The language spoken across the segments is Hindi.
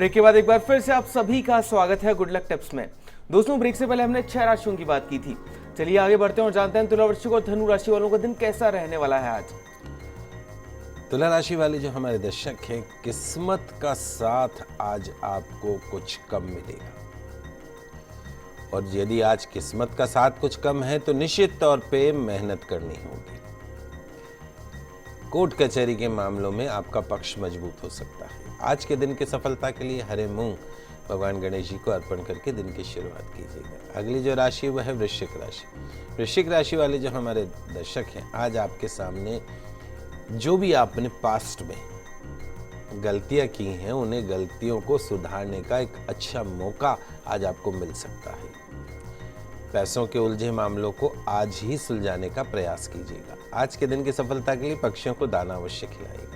ब्रेक के बाद एक बार फिर से आप सभी का स्वागत है गुड लक टिप्स में। दोस्तों, ब्रेक से पहले हमने 6 राशियों की बात की थी। चलिए आगे बढ़ते हैं और जानते हैं तुला वृश्चिक और धनु राशि वालों का दिन कैसा रहने वाला है आज। तुला राशि वाले जो हमारे दर्शक हैं, किस्मत का साथ आज आपको कुछ कम मिलेगा। और यदि आज किस्मत का साथ कुछ कम है तो निश्चित तौर पे मेहनत करनी होगी। कोर्ट कचहरी के मामलों में आपका पक्ष मजबूत हो सकता है। आज के दिन की सफलता के लिए हरे मूंग भगवान गणेश जी को अर्पण करके दिन की शुरुआत कीजिएगा। अगली जो राशि वह है वृश्चिक राशि। वृश्चिक राशि वाले जो हमारे दर्शक हैं, आज आपके सामने जो भी आपने पास्ट में गलतियां की हैं, उन्हें गलतियों को सुधारने का एक अच्छा मौका आज आपको मिल सकता है। पैसों के उलझे मामलों को आज ही सुलझाने का प्रयास कीजिएगा। आज के दिन की सफलता के लिए पक्षियों को दाना अवश्य खिलाइएगा।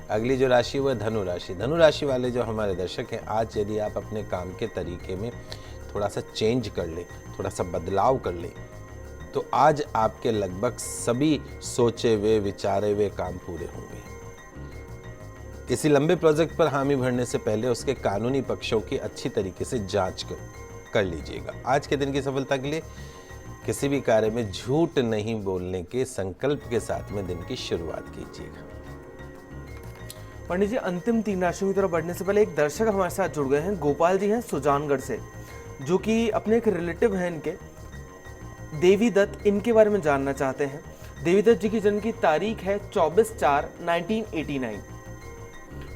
अगली जो राशि वह धनु राशि। धनु राशि वाले जो हमारे दर्शक हैं, आज यदि आप अपने काम के तरीके में थोड़ा सा चेंज कर ले, थोड़ा सा बदलाव कर ले, तो आज आपके लगभग सभी सोचे हुए विचारे हुए काम पूरे होंगे। किसी लंबे प्रोजेक्ट पर हामी भरने से पहले उसके कानूनी पक्षों की अच्छी तरीके से जांच कर लीजिएगा। आज के दिन की सफलता के लिए किसी भी कार्य में झूठ नहीं बोलने के संकल्प के साथ में दिन की शुरुआत कीजिएगा। पंडित जी, अंतिम 3 राशियों की तरफ बढ़ने से पहले एक दर्शक हमारे साथ जुड़ गए हैं। गोपाल जी हैं सुजानगढ़ से, जो कि अपने एक रिलेटिव हैं इनके, देवी दत्त, इनके बारे में जानना चाहते हैं। देवी दत्त जी की जन्म की तारीख है 24/4/1989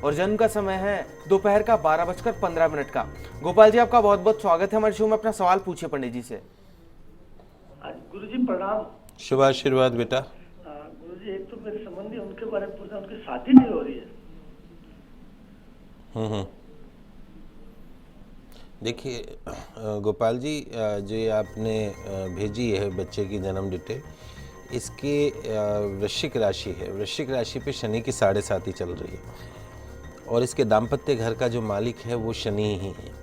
और जन्म का समय है दोपहर का 12:15 का। गोपाल जी, आपका बहुत बहुत स्वागत है हमारे शो में। अपना सवाल पूछिए पंडित जी से। गुरुजी प्रणाम। शुभ आशीर्वाद बेटा। गुरुजी, एक तो मेरे संबंधी उनके बारे में पूछना, उनकी शादी नहीं हो रही है। देखिए गोपाल जी, जो ये आपने भेजी है बच्चे की जन्म डिटेल, इसके वृश्चिक राशि है। वृश्चिक राशि पे शनि की 7.5 चल रही है और इसके दाम्पत्य घर का जो मालिक है वो शनि ही है।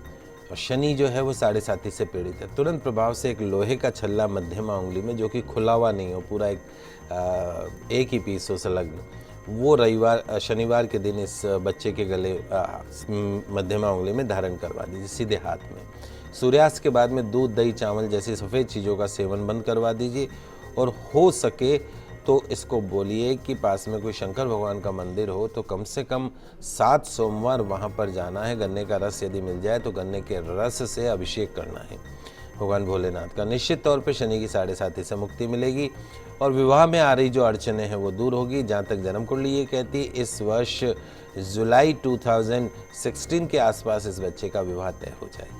और शनि जो है वो 7.5 से पीड़ित है। तुरंत प्रभाव से एक लोहे का छल्ला मध्यमा उंगली में, जो कि खुला हुआ नहीं हो, पूरा एक ही पीस हो संलग्न, वो शनिवार के दिन इस बच्चे के गले मध्यमा उंगली में धारण करवा दीजिए, सीधे हाथ में। सूर्यास्त के बाद में दूध, दही, चावल जैसी सफ़ेद चीज़ों का सेवन बंद करवा दीजिए। और हो सके तो इसको बोलिए कि पास में कोई शंकर भगवान का मंदिर हो तो कम से कम 7 सोमवार वहाँ पर जाना है। गन्ने का रस यदि मिल जाए तो गन्ने के रस से अभिषेक करना है भगवान भोलेनाथ का। निश्चित तौर पे शनि की 7.5 से मुक्ति मिलेगी और विवाह में आ रही जो अड़चने हैं वो दूर होगी। जहाँ तक जन्म कुंडली ये कहती है, इस वर्ष जुलाई 2016 के आसपास इस बच्चे का विवाह तय हो जाएगा।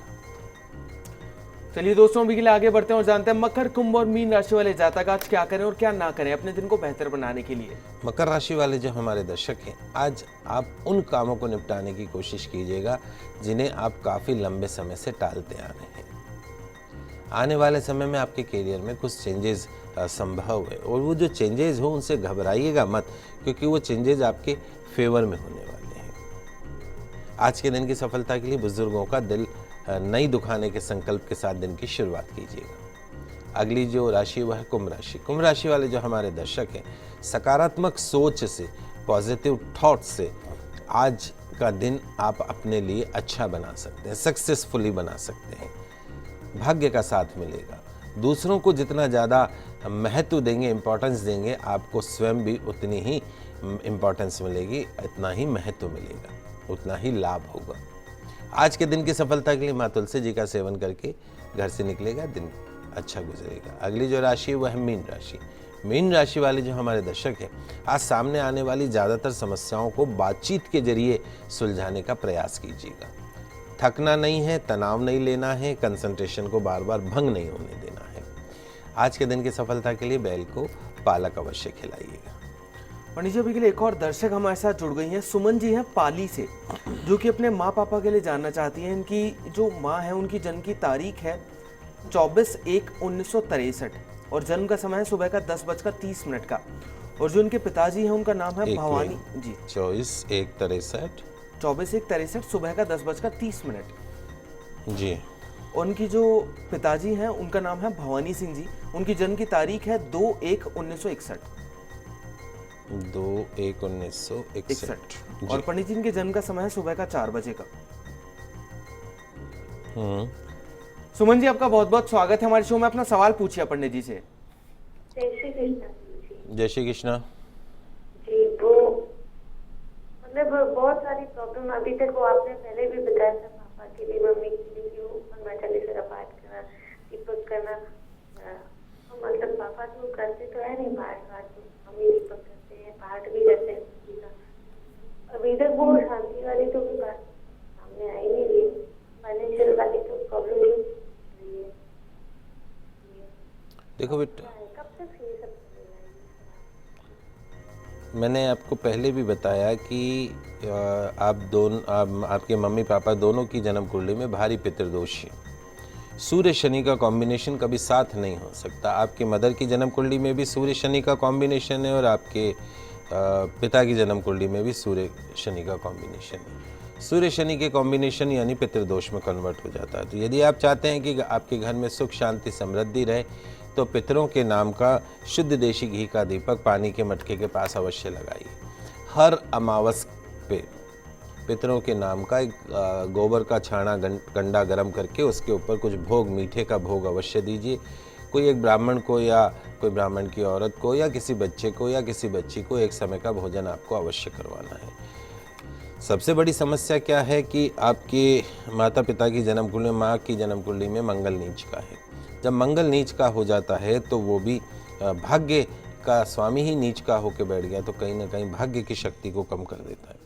चलिए दोस्तों, अभी के लिए आगे बढ़ते हैं और जानते हैं मकर, कुंभ और मीन राशि वाले जातक आज क्या करें और क्या ना करें अपने दिन को बेहतर बनाने के लिए। मकर राशि वाले जो हमारे दर्शक हैं, आज आप उन कामों को निपटाने की कोशिश कीजिएगा जिन्हें आप काफ़ी लंबे समय से टालते आ रहे हैं। आने वाले समय में आपके करियर में कुछ चेंजेस संभव है और वो जो चेंजेस हो उनसे घबराइएगा मत, क्योंकि वो चेंजेस आपके फेवर में होने वाले हैं। आज के दिन की सफलता के लिए बुजुर्गों का दिल नहीं दुखाने के संकल्प के साथ दिन की शुरुआत कीजिएगा। अगली जो राशि वह है कुंभ राशि। कुंभ राशि वाले जो हमारे दर्शक हैं, सकारात्मक सोच से, पॉजिटिव थॉट से आज का दिन आप अपने लिए अच्छा बना सकते हैं, सक्सेसफुली बना सकते हैं। भाग्य का साथ मिलेगा। दूसरों को जितना ज़्यादा महत्व देंगे, इम्पोर्टेंस देंगे, आपको स्वयं भी उतनी ही इम्पोर्टेंस मिलेगी, इतना ही महत्व मिलेगा, उतना ही लाभ होगा। आज के दिन की सफलता के लिए माँ तुलसी जी का सेवन करके घर से निकलेगा, दिन अच्छा गुजरेगा। अगली जो राशि है वह है मीन राशि। मीन राशि वाले जो हमारे दर्शक हैं, आज सामने आने वाली ज़्यादातर समस्याओं को बातचीत के जरिए सुलझाने का प्रयास कीजिएगा। थकना नहीं है, तनाव नहीं लेना है, कंसंट्रेशन को बार बार भंग नहीं होने देना है। आज के दिन की सफलता के लिए बैल को पालक अवश्य खिलाइएगा। पंडित जी, अभी के लिए एक और दर्शक हमारे साथ जुड़ गई हैं। सुमन जी हैं पाली से, जो कि अपने माँ पापा के लिए जानना चाहती हैं। इनकी जो माँ है उनकी जन्म की तारीख है 24/1/1963 और जन्म का समय है सुबह का 10:30 का। और जो उनके पिताजी हैं उनका नाम है भवानी जी। 24/1/63 सुबह का 10:30 जी। उनकी जो पिताजी हैं उनका नाम है भवानी सिंह जी। उनकी जन्म की तारीख है 2/1/1961। 2/1/1961 और पंडित जी के जन्म का समय है सुबह का 4 बजे का। सुमन जी, आपका बहुत बहुत स्वागत है हमारे शो में। अपना सवाल पूछिए पंडित जी से। जय श्री कृष्ण जी। जय श्री कृष्णा। जी, वो मतलब बहुत सारी प्रॉब्लम अभी तक, वो आपने पहले भी बताया था, पापा के लिए, मम्मी के लिए, कि वो हनुमान चालीसा का पाठ करना, दीपक करना। तो मतलब पापा तो करते तो है नहीं पाठ, तो मम्मी दीपक करते हैं, पाठ भी करते हैं जी का। अभी तक वो शांति वाली तो कोई बात सामने आई नहीं रही, फाइनेंशियल वाली तो प्रॉब्लम नहीं रही है। देखो बेटा, कब तक ये सब चलेगा? मैंने आपको पहले भी बताया कि आपके मम्मी पापा दोनों की जन्म कुंडली में भारी पितृदोष है। सूर्य शनि का कॉम्बिनेशन कभी साथ नहीं हो सकता। आपकी मदर की जन्म कुंडली में भी सूर्य शनि का कॉम्बिनेशन है और आपके पिता की जन्म कुंडली में भी सूर्य शनि का कॉम्बिनेशन है। सूर्य शनि के कॉम्बिनेशन यानी पितृदोष में कन्वर्ट हो जाता है। तो यदि आप चाहते हैं कि आपके घर में सुख शांति समृद्धि रहे, तो पितरों के नाम का शुद्ध देशी घी का दीपक पानी के मटके के पास अवश्य लगाइए। हर अमावस पे पितरों के नाम का एक गोबर का छाना कंडा गर्म करके उसके ऊपर कुछ भोग, मीठे का भोग अवश्य दीजिए। कोई एक ब्राह्मण को या कोई ब्राह्मण की औरत को या किसी बच्चे को या किसी बच्ची को एक समय का भोजन आपको अवश्य करवाना है। सबसे बड़ी समस्या क्या है कि आपके माता पिता की जन्म कुंडली, माँ की जन्म कुंडली में मंगल नीच का है। जब मंगल नीच का हो जाता है तो वो भी भाग्य का स्वामी ही नीच का होकर बैठ गया, तो कहीं ना कहीं भाग्य की शक्ति को कम कर देता है।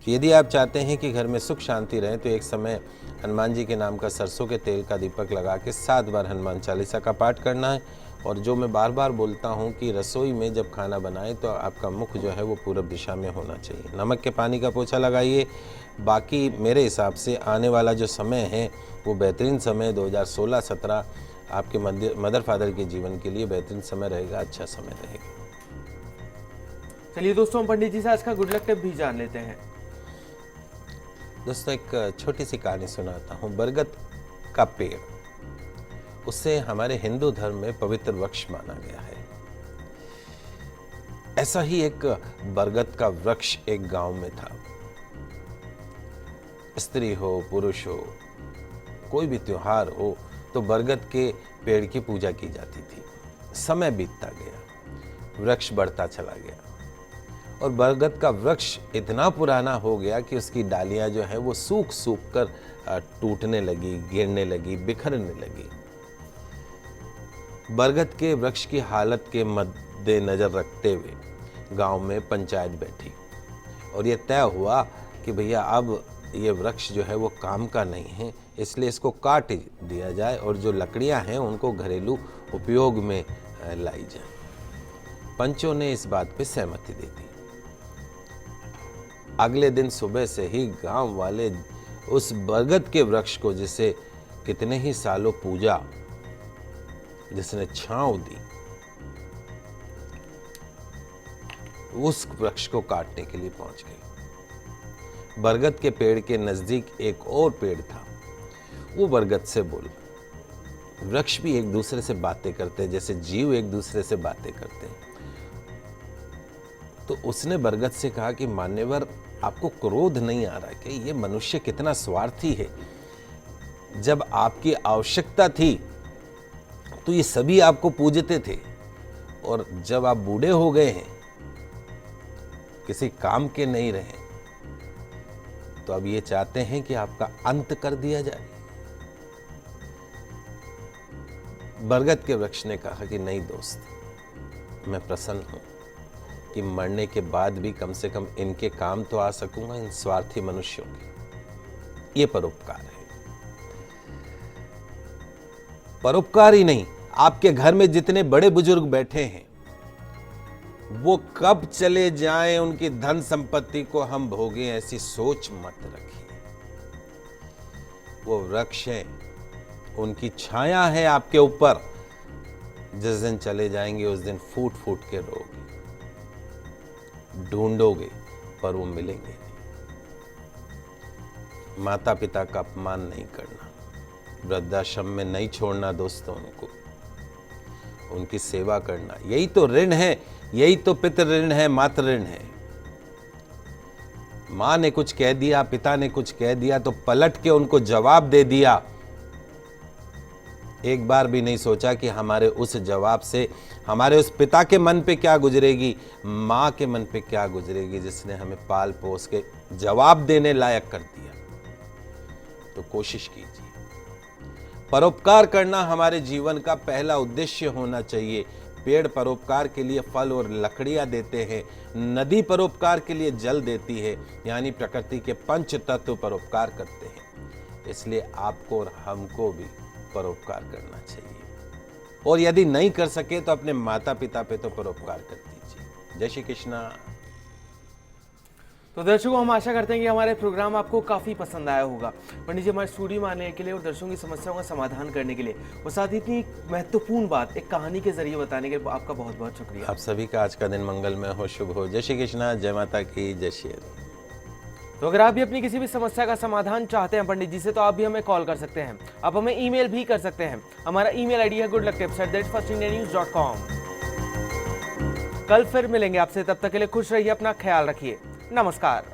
तो यदि आप चाहते हैं कि घर में सुख शांति रहे, तो एक समय हनुमान जी के नाम का सरसों के तेल का दीपक लगा के 7 बार हनुमान चालीसा का पाठ करना है। और जो मैं बार बार बोलता हूँ कि रसोई में जब खाना बनाए तो आपका मुख जो है वो पूरब दिशा में होना चाहिए। नमक के पानी का पोछा लगाइए। बाकी मेरे हिसाब से आने वाला जो समय है वो बेहतरीन समय 2016-17 आपके मदर फादर के जीवन के लिए बेहतरीन समय रहेगा, अच्छा समय रहेगा। चलिए दोस्तों, हम पंडित जी से आज का गुड लक टिप भी जान लेते हैं। दोस्तों, एक छोटी सी कहानी सुनाता हूँ। बरगद का पेड़, उसे हमारे हिंदू धर्म में पवित्र वृक्ष माना गया है। ऐसा ही एक बरगद का वृक्ष एक गांव में था। स्त्री हो पुरुष हो, कोई भी त्योहार हो तो बरगद के पेड़ की पूजा की जाती थी। समय बीतता गया, वृक्ष बढ़ता चला गया और बरगद का वृक्ष इतना पुराना हो गया कि उसकी डालियां जो है वो सूख सूख कर टूटने लगी, गिरने लगी, बिखरने लगी। बरगद के वृक्ष की हालत के मद्देनजर रखते हुए गांव में पंचायत बैठी और ये तय हुआ कि भैया अब ये वृक्ष जो है वो काम का नहीं है, इसलिए इसको काट दिया जाए और जो लकड़ियां हैं उनको घरेलू उपयोग में लाई जाए। पंचों ने इस बात पे सहमति दे दी। अगले दिन सुबह से ही गांव वाले उस बरगद के वृक्ष को, जिसे कितने ही सालों पूजा, जिसने छांव दी, उस वृक्ष को काटने के लिए पहुंच गए। बरगद के पेड़ के नजदीक एक और पेड़ था। वो बरगद से बोला। वृक्ष भी एक दूसरे से बातें करते हैं, जैसे जीव एक दूसरे से बातें करते हैं। तो उसने बरगद से कहा कि मान्यवर, आपको क्रोध नहीं आ रहा कि ये मनुष्य कितना स्वार्थी है। जब आपकी आवश्यकता थी तो ये सभी आपको पूजते थे, और जब आप बूढ़े हो गए हैं, किसी काम के नहीं रहे, तो अब ये चाहते हैं कि आपका अंत कर दिया जाए। बरगद के वृक्ष ने कहा कि नहीं दोस्त, मैं प्रसन्न हूं कि मरने के बाद भी कम से कम इनके काम तो आ सकूंगा, इन स्वार्थी मनुष्यों के। ये परोपकार है। परोपकार ही नहीं, आपके घर में जितने बड़े बुजुर्ग बैठे हैं वो कब चले जाएं, उनकी धन संपत्ति को हम भोगें, ऐसी सोच मत रखिए। वो वृक्ष है, उनकी छाया है आपके ऊपर। जिस दिन चले जाएंगे उस दिन फूट फूट के रोगे, ढूंढोगे, पर वो मिलेंगे नहीं। माता पिता का अपमान नहीं करना, वृद्धाश्रम में नहीं छोड़ना दोस्तों उनको, उनकी सेवा करना, यही तो ऋण है, यही तो पितृ ऋण है, मातृ ऋण है। मां ने कुछ कह दिया, पिता ने कुछ कह दिया, तो पलट के उनको जवाब दे दिया एक बार भी नहीं सोचा कि हमारे उस जवाब से हमारे उस पिता के मन पे क्या गुजरेगी, माँ के मन पे क्या गुजरेगी, जिसने हमें पाल पोस के जवाब देने लायक कर दिया। तो कोशिश कीजिए, परोपकार करना हमारे जीवन का पहला उद्देश्य होना चाहिए। पेड़ परोपकार के लिए फल और लकड़ियां देते हैं, नदी परोपकार के लिए जल देती है, यानी प्रकृति के पंच तत्व परोपकार करते हैं। इसलिए आपको और हमको भी परोपकार करना चाहिए, और यदि नहीं कर सके तो अपने माता पिता पे तो परोपकार कर दीजिए। जय श्री कृष्णा। तो दर्शकों, हम आशा करते हैं कि हमारे प्रोग्राम आपको काफ़ी पसंद आया होगा। पंडित जी हमारे स्टूडियो में आने के लिए और दर्शकों की समस्याओं का समाधान करने के लिए, और साथ ही इतनी महत्वपूर्ण बात एक कहानी के जरिए बताने के लिए आपका बहुत बहुत शुक्रिया। आप सभी का आज का दिन मंगलमय हो, शुभ हो। जय श्री कृष्णा, जय माता की, जय श्री हरि। तो अगर आप भी अपनी किसी भी समस्या का समाधान चाहते हैं पंडित जी से, तो आप भी हमें कॉल कर सकते हैं। आप हमें ईमेल भी कर सकते हैं। हमारा ईमेल आईडी है goodlucktips@firstindianews.com। कल फिर मिलेंगे आपसे, तब तक के लिए खुश रहिए, अपना ख्याल रखिए। नमस्कार।